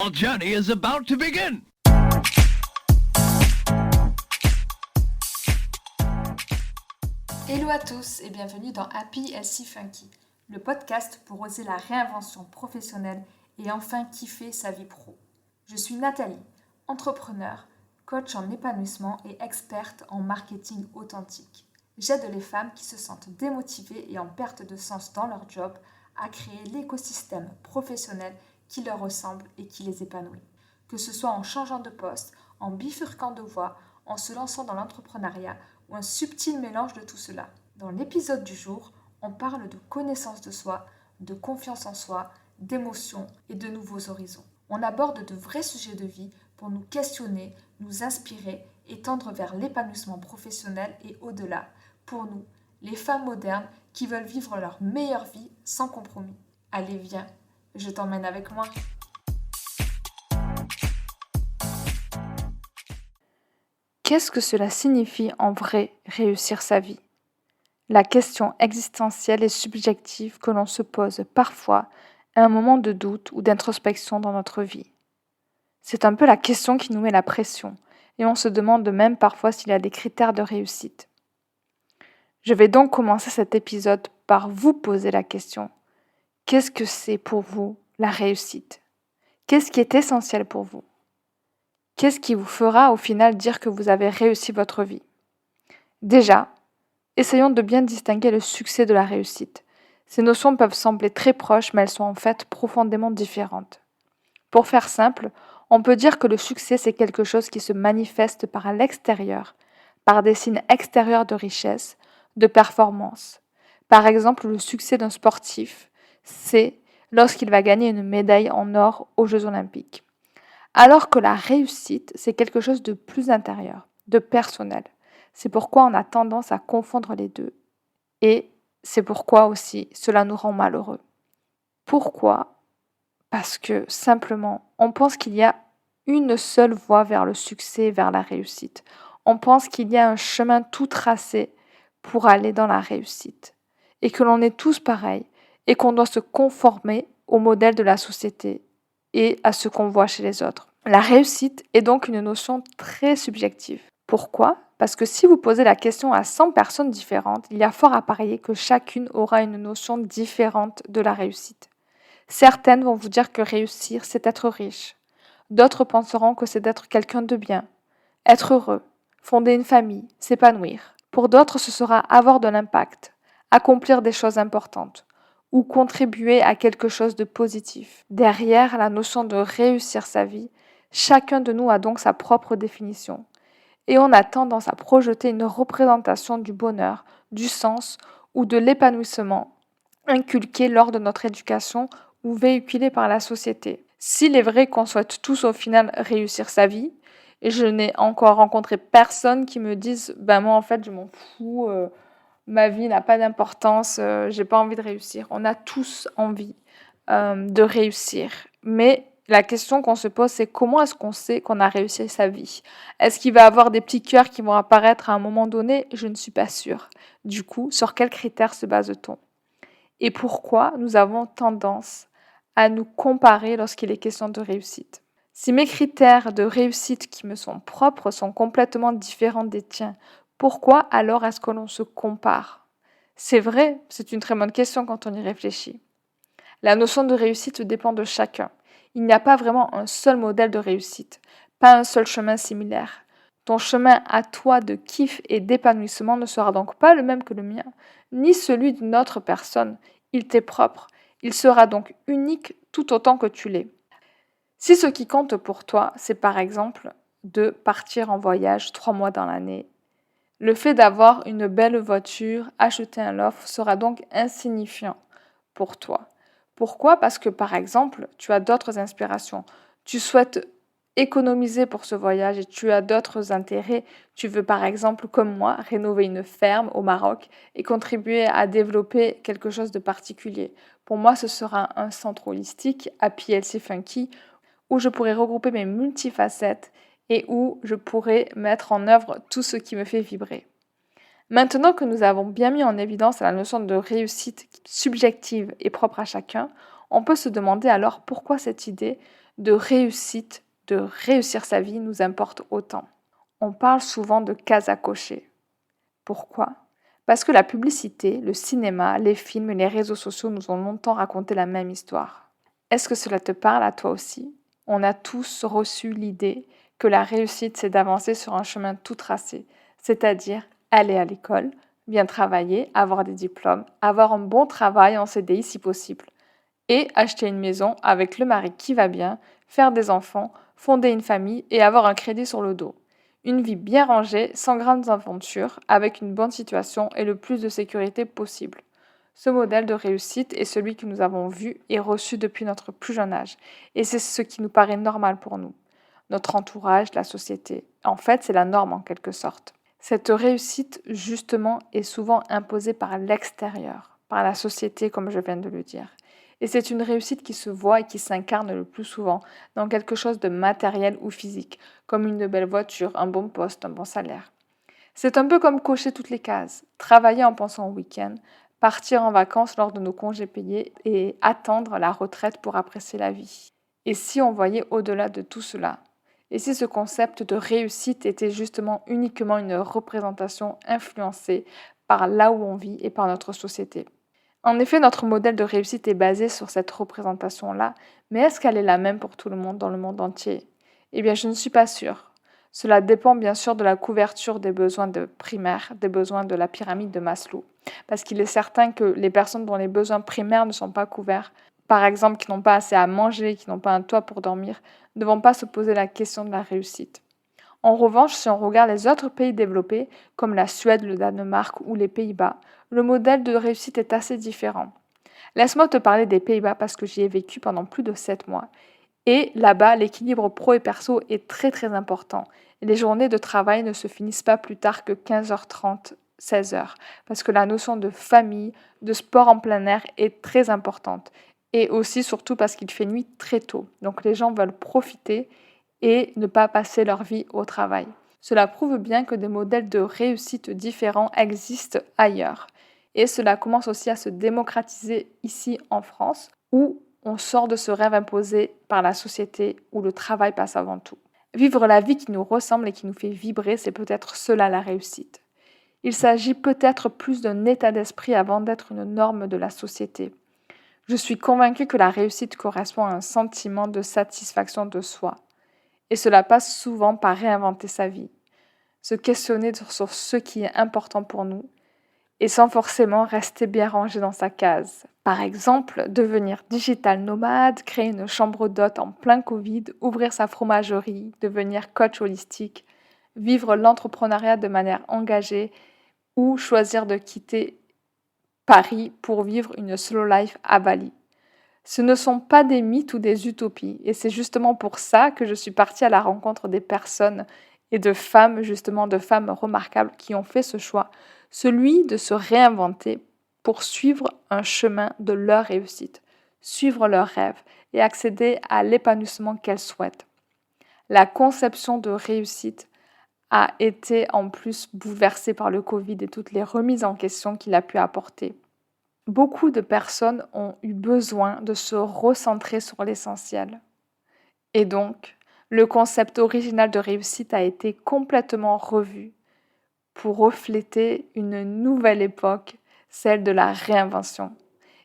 Our journey is about to begin. Hello à tous et bienvenue dans Happy Healthy Funky, le podcast pour oser la réinvention professionnelle et enfin kiffer sa vie pro. Je suis Nathalie, entrepreneur, coach en épanouissement et experte en marketing authentique. J'aide les femmes qui se sentent démotivées et en perte de sens dans leur job à créer l'écosystème professionnel qui leur ressemble et qui les épanouit. Que ce soit en changeant de poste, en bifurquant de voie, en se lançant dans l'entrepreneuriat ou un subtil mélange de tout cela. Dans l'épisode du jour, on parle de connaissance de soi, de confiance en soi, d'émotions et de nouveaux horizons. On aborde de vrais sujets de vie pour nous questionner, nous inspirer et tendre vers l'épanouissement professionnel et au-delà, pour nous, les femmes modernes qui veulent vivre leur meilleure vie sans compromis. Allez, viens, je t'emmène avec moi. Qu'est-ce que cela signifie en vrai réussir sa vie ? La question existentielle et subjective que l'on se pose parfois à un moment de doute ou d'introspection dans notre vie. C'est un peu la question qui nous met la pression et on se demande même parfois s'il y a des critères de réussite. Je vais donc commencer cet épisode par vous poser la question. Qu'est-ce que c'est pour vous la réussite ? Qu'est-ce qui est essentiel pour vous ? Qu'est-ce qui vous fera au final dire que vous avez réussi votre vie ? Déjà, essayons de bien distinguer le succès de la réussite. Ces notions peuvent sembler très proches, mais elles sont en fait profondément différentes. Pour faire simple, on peut dire que le succès, c'est quelque chose qui se manifeste par l'extérieur, par des signes extérieurs de richesse, de performance. Par exemple, le succès d'un sportif, c'est lorsqu'il va gagner une médaille en or aux Jeux Olympiques. Alors que la réussite, c'est quelque chose de plus intérieur, de personnel. C'est pourquoi on a tendance à confondre les deux. Et c'est pourquoi aussi cela nous rend malheureux. Pourquoi ? Parce que simplement, on pense qu'il y a une seule voie vers le succès, vers la réussite. On pense qu'il y a un chemin tout tracé pour aller dans la réussite. Et que l'on est tous pareils et qu'on doit se conformer au modèle de la société et à ce qu'on voit chez les autres. La réussite est donc une notion très subjective. Pourquoi ? Parce que si vous posez la question à 100 personnes différentes, il y a fort à parier que chacune aura une notion différente de la réussite. Certaines vont vous dire que réussir, c'est être riche. D'autres penseront que c'est d'être quelqu'un de bien, être heureux, fonder une famille, s'épanouir. Pour d'autres, ce sera avoir de l'impact, accomplir des choses importantes ou contribuer à quelque chose de positif. Derrière la notion de réussir sa vie, chacun de nous a donc sa propre définition. Et on a tendance à projeter une représentation du bonheur, du sens ou de l'épanouissement inculqué lors de notre éducation ou véhiculé par la société. S'il est vrai qu'on souhaite tous au final réussir sa vie, et je n'ai encore rencontré personne qui me dise « ben moi en fait je m'en fous, ma vie n'a pas d'importance, j'ai pas envie de réussir ». On a tous envie de réussir, mais la question qu'on se pose, c'est comment est-ce qu'on sait qu'on a réussi sa vie ? Est-ce qu'il va y avoir des petits cœurs qui vont apparaître à un moment donné ? Je ne suis pas sûre. Du coup, sur quels critères se base-t-on ? Et pourquoi nous avons tendance à nous comparer lorsqu'il est question de réussite ? Si mes critères de réussite qui me sont propres sont complètement différents des tiens, pourquoi alors est-ce que l'on se compare ? C'est vrai, c'est une très bonne question quand on y réfléchit. La notion de réussite dépend de chacun. Il n'y a pas vraiment un seul modèle de réussite, pas un seul chemin similaire. Ton chemin à toi de kiff et d'épanouissement ne sera donc pas le même que le mien, ni celui d'une autre personne. Il t'est propre. Il sera donc unique tout autant que tu l'es. Si ce qui compte pour toi, c'est par exemple de partir en voyage 3 mois dans l'année, le fait d'avoir une belle voiture, acheter un loft sera donc insignifiant pour toi. Pourquoi ? Parce que, par exemple, tu as d'autres inspirations. Tu souhaites économiser pour ce voyage et tu as d'autres intérêts. Tu veux, par exemple, comme moi, rénover une ferme au Maroc et contribuer à développer quelque chose de particulier. Pour moi, ce sera un centre holistique, Happy Healthy Funky, où je pourrais regrouper mes multifacettes et où je pourrais mettre en œuvre tout ce qui me fait vibrer. Maintenant que nous avons bien mis en évidence la notion de réussite subjective et propre à chacun, on peut se demander alors pourquoi cette idée de réussite, de réussir sa vie nous importe autant. On parle souvent de cases à cocher. Pourquoi ? Parce que la publicité, le cinéma, les films et les réseaux sociaux nous ont longtemps raconté la même histoire. Est-ce que cela te parle à toi aussi ? On a tous reçu l'idée que la réussite, c'est d'avancer sur un chemin tout tracé, c'est-à-dire aller à l'école, bien travailler, avoir des diplômes, avoir un bon travail en CDI si possible, et acheter une maison avec le mari qui va bien, faire des enfants, fonder une famille et avoir un crédit sur le dos. Une vie bien rangée, sans grandes aventures, avec une bonne situation et le plus de sécurité possible. Ce modèle de réussite est celui que nous avons vu et reçu depuis notre plus jeune âge, et c'est ce qui nous paraît normal pour nous. Notre entourage, la société. En fait, c'est la norme en quelque sorte. Cette réussite, justement, est souvent imposée par l'extérieur, par la société, comme je viens de le dire. Et c'est une réussite qui se voit et qui s'incarne le plus souvent dans quelque chose de matériel ou physique, comme une belle voiture, un bon poste, un bon salaire. C'est un peu comme cocher toutes les cases, travailler en pensant au week-end, partir en vacances lors de nos congés payés et attendre la retraite pour apprécier la vie. Et si on voyait au-delà de tout cela ? Et si ce concept de réussite était justement uniquement une représentation influencée par là où on vit et par notre société ? En effet, notre modèle de réussite est basé sur cette représentation-là, mais est-ce qu'elle est la même pour tout le monde dans le monde entier ? Eh bien, je ne suis pas sûre. Cela dépend bien sûr de la couverture des besoins primaires, des besoins de la pyramide de Maslow. Parce qu'il est certain que les personnes dont les besoins primaires ne sont pas couverts, par exemple qui n'ont pas assez à manger, qui n'ont pas un toit pour dormir, ne vont pas se poser la question de la réussite. En revanche, si on regarde les autres pays développés, comme la Suède, le Danemark ou les Pays-Bas, le modèle de réussite est assez différent. Laisse-moi te parler des Pays-Bas parce que j'y ai vécu pendant plus de 7 mois. Et là-bas, l'équilibre pro et perso est très très important. Et les journées de travail ne se finissent pas plus tard que 15h30, 16h, parce que la notion de famille, de sport en plein air est très importante. Et aussi surtout parce qu'il fait nuit très tôt. Donc les gens veulent profiter et ne pas passer leur vie au travail. Cela prouve bien que des modèles de réussite différents existent ailleurs. Et cela commence aussi à se démocratiser ici en France, où on sort de ce rêve imposé par la société où le travail passe avant tout. Vivre la vie qui nous ressemble et qui nous fait vibrer, c'est peut-être cela la réussite. Il s'agit peut-être plus d'un état d'esprit avant d'être une norme de la société. Je suis convaincue que la réussite correspond à un sentiment de satisfaction de soi. Et cela passe souvent par réinventer sa vie, se questionner sur ce qui est important pour nous, et sans forcément rester bien rangé dans sa case. Par exemple, devenir digital nomade, créer une chambre d'hôte en plein Covid, ouvrir sa fromagerie, devenir coach holistique, vivre l'entrepreneuriat de manière engagée ou choisir de quitter Paris pour vivre une slow life à Bali. Ce ne sont pas des mythes ou des utopies, et c'est justement pour ça que je suis partie à la rencontre des personnes et de femmes, justement de femmes remarquables qui ont fait ce choix, celui de se réinventer pour suivre un chemin de leur réussite, suivre leurs rêves et accéder à l'épanouissement qu'elles souhaitent. La conception de réussite a été en plus bouleversée par le Covid et toutes les remises en question qu'il a pu apporter. Beaucoup de personnes ont eu besoin de se recentrer sur l'essentiel. Et donc, le concept original de réussite a été complètement revu pour refléter une nouvelle époque, celle de la réinvention.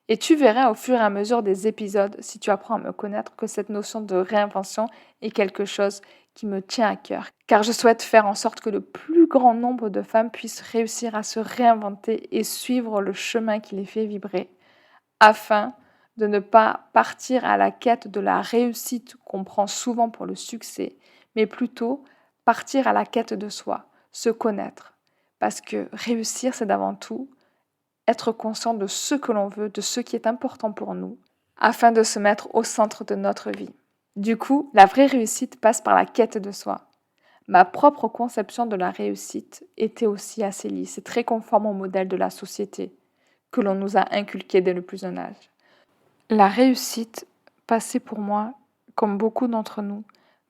Et tu verras au fur et à mesure des épisodes, si tu apprends à me connaître, que cette notion de réinvention est quelque chose qui me tient à cœur. Car je souhaite faire en sorte que le plus grand nombre de femmes puissent réussir à se réinventer et suivre le chemin qui les fait vibrer, afin de ne pas partir à la quête de la réussite qu'on prend souvent pour le succès, mais plutôt partir à la quête de soi, se connaître. Parce que réussir, c'est d'avant tout être conscient de ce que l'on veut, de ce qui est important pour nous, afin de se mettre au centre de notre vie. Du coup, la vraie réussite passe par la quête de soi. Ma propre conception de la réussite était aussi assez lisse et très conforme au modèle de la société que l'on nous a inculqué dès le plus jeune âge. La réussite passait pour moi, comme beaucoup d'entre nous,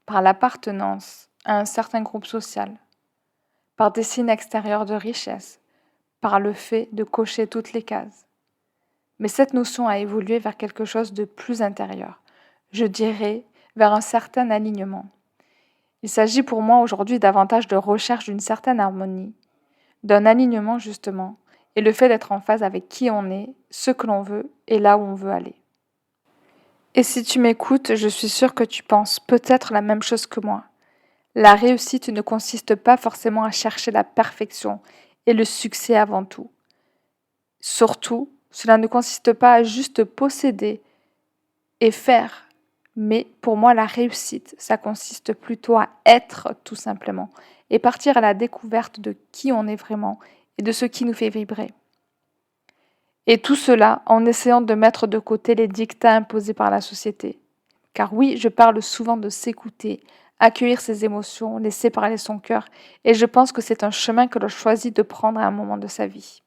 par l'appartenance à un certain groupe social, par des signes extérieurs de richesse, par le fait de cocher toutes les cases. Mais cette notion a évolué vers quelque chose de plus intérieur. Je dirais vers un certain alignement. Il s'agit pour moi aujourd'hui davantage de recherche d'une certaine harmonie, d'un alignement justement, et le fait d'être en phase avec qui on est, ce que l'on veut et là où on veut aller. Et si tu m'écoutes, je suis sûre que tu penses peut-être la même chose que moi. La réussite ne consiste pas forcément à chercher la perfection et le succès avant tout. Surtout, cela ne consiste pas à juste posséder et faire. Mais pour moi, la réussite, ça consiste plutôt à être tout simplement et partir à la découverte de qui on est vraiment et de ce qui nous fait vibrer. Et tout cela en essayant de mettre de côté les dictats imposés par la société. Car oui, je parle souvent de s'écouter, accueillir ses émotions, laisser parler son cœur, et je pense que c'est un chemin que l'on choisit de prendre à un moment de sa vie.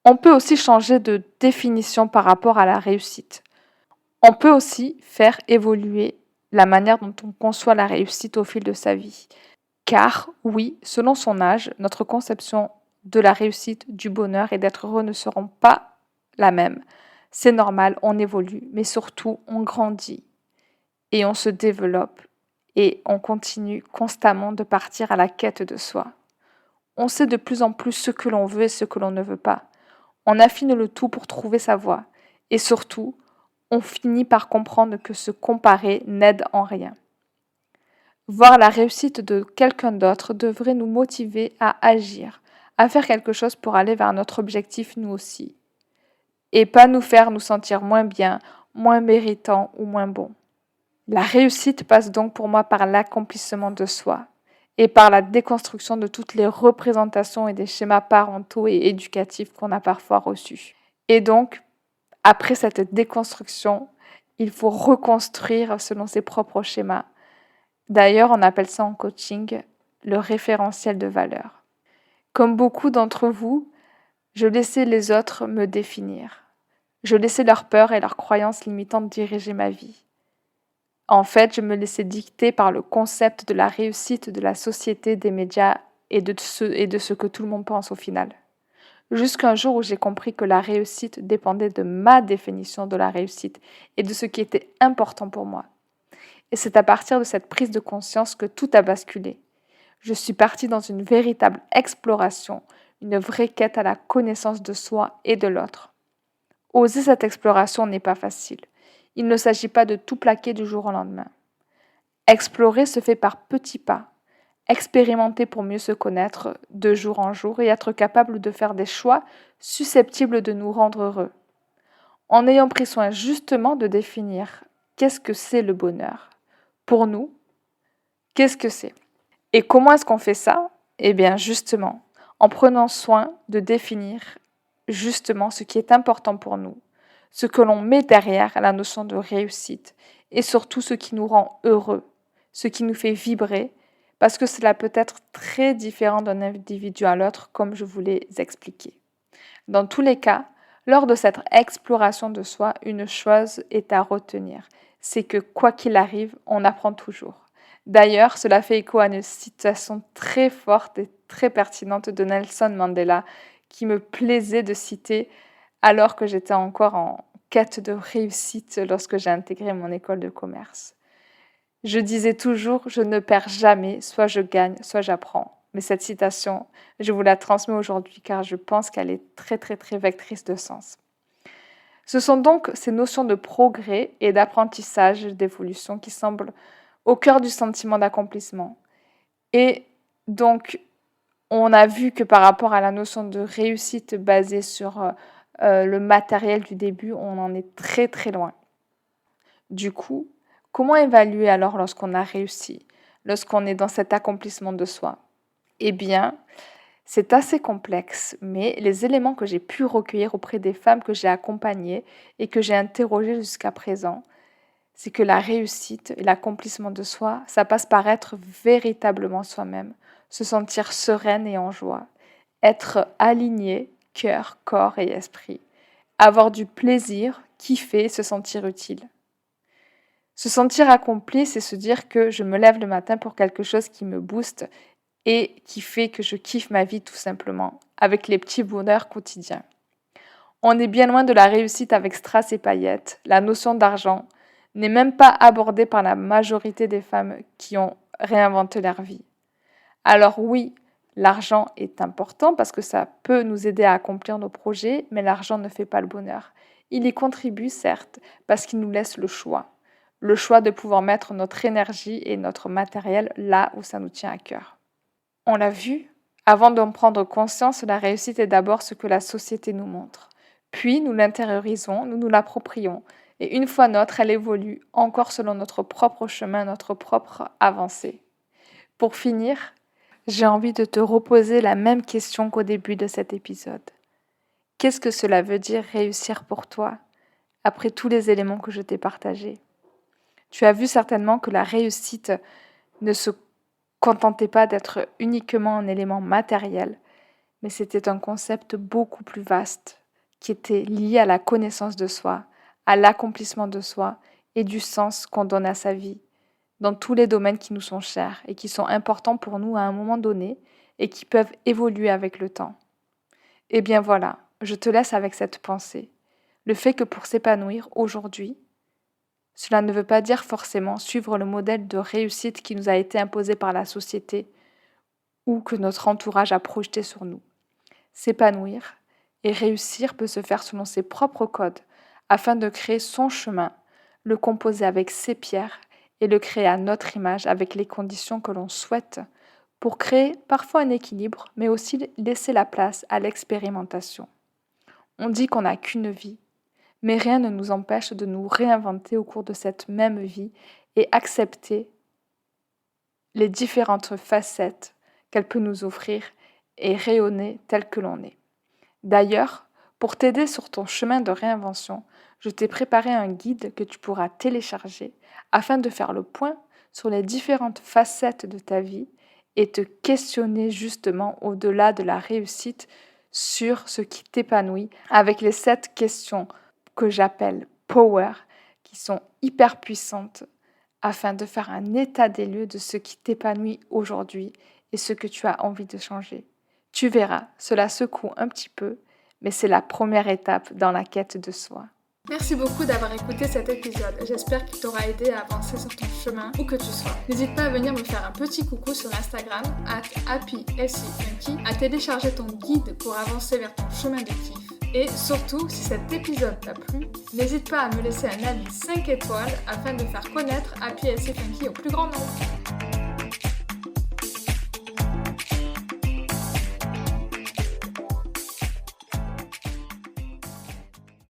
On peut aussi changer de définition par rapport à la réussite. On peut aussi faire évoluer la manière dont on conçoit la réussite au fil de sa vie. Car oui, selon son âge, notre conception de la réussite, du bonheur et d'être heureux ne seront pas la même. C'est normal, on évolue, mais surtout on grandit et on se développe et on continue constamment de partir à la quête de soi. On sait de plus en plus ce que l'on veut et ce que l'on ne veut pas. On affine le tout pour trouver sa voie. Et surtout, on finit par comprendre que se comparer n'aide en rien. Voir la réussite de quelqu'un d'autre devrait nous motiver à agir, à faire quelque chose pour aller vers notre objectif nous aussi. Et pas nous faire nous sentir moins bien, moins méritants ou moins bons. La réussite passe donc pour moi par l'accomplissement de soi et par la déconstruction de toutes les représentations et des schémas parentaux et éducatifs qu'on a parfois reçus. Et donc, après cette déconstruction, il faut reconstruire selon ses propres schémas. D'ailleurs, on appelle ça en coaching le référentiel de valeur. Comme beaucoup d'entre vous, je laissais les autres me définir. Je laissais leurs peurs et leurs croyances limitantes diriger ma vie. En fait, je me laissais dicter par le concept de la réussite de la société, des médias et de ce que tout le monde pense au final. Jusqu'à un jour où j'ai compris que la réussite dépendait de ma définition de la réussite et de ce qui était important pour moi. Et c'est à partir de cette prise de conscience que tout a basculé. Je suis partie dans une véritable exploration, une vraie quête à la connaissance de soi et de l'autre. Oser cette exploration n'est pas facile. Il ne s'agit pas de tout plaquer du jour au lendemain. Explorer se fait par petits pas. Expérimenter pour mieux se connaître de jour en jour et être capable de faire des choix susceptibles de nous rendre heureux. En ayant pris soin justement de définir qu'est-ce que c'est le bonheur. Pour nous, qu'est-ce que c'est? Et comment est-ce qu'on fait ça? Eh bien justement, en prenant soin de définir justement ce qui est important pour nous, ce que l'on met derrière la notion de réussite et surtout ce qui nous rend heureux, ce qui nous fait vibrer, parce que cela peut être très différent d'un individu à l'autre, comme je vous l'ai expliqué. Dans tous les cas, lors de cette exploration de soi, une chose est à retenir, c'est que quoi qu'il arrive, on apprend toujours. D'ailleurs, cela fait écho à une citation très forte et très pertinente de Nelson Mandela, qui me plaisait de citer alors que j'étais encore en quête de réussite lorsque j'ai intégré mon école de commerce. Je disais toujours, je ne perds jamais, soit je gagne, soit j'apprends. Mais cette citation, je vous la transmets aujourd'hui car je pense qu'elle est très très très vectrice de sens. Ce sont donc ces notions de progrès et d'apprentissage, d'évolution qui semblent au cœur du sentiment d'accomplissement. Et donc, on a vu que par rapport à la notion de réussite basée sur le matériel du début, on en est très très loin. Du coup, comment évaluer alors lorsqu'on a réussi, lorsqu'on est dans cet accomplissement de soi? Eh bien, c'est assez complexe, mais les éléments que j'ai pu recueillir auprès des femmes que j'ai accompagnées et que j'ai interrogées jusqu'à présent, c'est que la réussite et l'accomplissement de soi, ça passe par être véritablement soi-même, se sentir sereine et en joie, être aligné, cœur, corps et esprit, avoir du plaisir, kiffer, se sentir utile. Se sentir accompli, c'est se dire que je me lève le matin pour quelque chose qui me booste et qui fait que je kiffe ma vie tout simplement, avec les petits bonheurs quotidiens. On est bien loin de la réussite avec strass et paillettes, la notion d'argent, n'est même pas abordé par la majorité des femmes qui ont réinventé leur vie. Alors oui, l'argent est important parce que ça peut nous aider à accomplir nos projets, mais l'argent ne fait pas le bonheur. Il y contribue certes parce qu'il nous laisse le choix de pouvoir mettre notre énergie et notre matériel là où ça nous tient à cœur. On l'a vu, avant d'en prendre conscience, la réussite est d'abord ce que la société nous montre. Puis nous l'intériorisons, nous nous l'approprions, et une fois notre, elle évolue encore selon notre propre chemin, notre propre avancée. Pour finir, j'ai envie de te reposer la même question qu'au début de cet épisode. Qu'est-ce que cela veut dire réussir pour toi, après tous les éléments que je t'ai partagés ? Tu as vu certainement que la réussite ne se contentait pas d'être uniquement un élément matériel, mais c'était un concept beaucoup plus vaste, qui était lié à la connaissance de soi, à l'accomplissement de soi et du sens qu'on donne à sa vie, dans tous les domaines qui nous sont chers et qui sont importants pour nous à un moment donné et qui peuvent évoluer avec le temps. Eh bien voilà, je te laisse avec cette pensée. Le fait que pour s'épanouir aujourd'hui, cela ne veut pas dire forcément suivre le modèle de réussite qui nous a été imposé par la société ou que notre entourage a projeté sur nous. S'épanouir et réussir peut se faire selon ses propres codes afin de créer son chemin, le composer avec ses pierres et le créer à notre image avec les conditions que l'on souhaite pour créer parfois un équilibre, mais aussi laisser la place à l'expérimentation. On dit qu'on n'a qu'une vie, mais rien ne nous empêche de nous réinventer au cours de cette même vie et accepter les différentes facettes qu'elle peut nous offrir et rayonner tel que l'on est. D'ailleurs, pour t'aider sur ton chemin de réinvention, je t'ai préparé un guide que tu pourras télécharger afin de faire le point sur les différentes facettes de ta vie et te questionner justement au-delà de la réussite sur ce qui t'épanouit avec les 7 questions que j'appelle Power, qui sont hyper puissantes afin de faire un état des lieux de ce qui t'épanouit aujourd'hui et ce que tu as envie de changer. Tu verras, cela secoue un petit peu, mais c'est la première étape dans la quête de soi. Merci beaucoup d'avoir écouté cet épisode. J'espère qu'il t'aura aidé à avancer sur ton chemin, où que tu sois. N'hésite pas à venir me faire un petit coucou sur Instagram, @happysfunky, à télécharger ton guide pour avancer vers ton chemin de kiff. Et surtout, si cet épisode t'a plu, n'hésite pas à me laisser un avis 5 étoiles afin de faire connaître Happy Funky au plus grand nombre.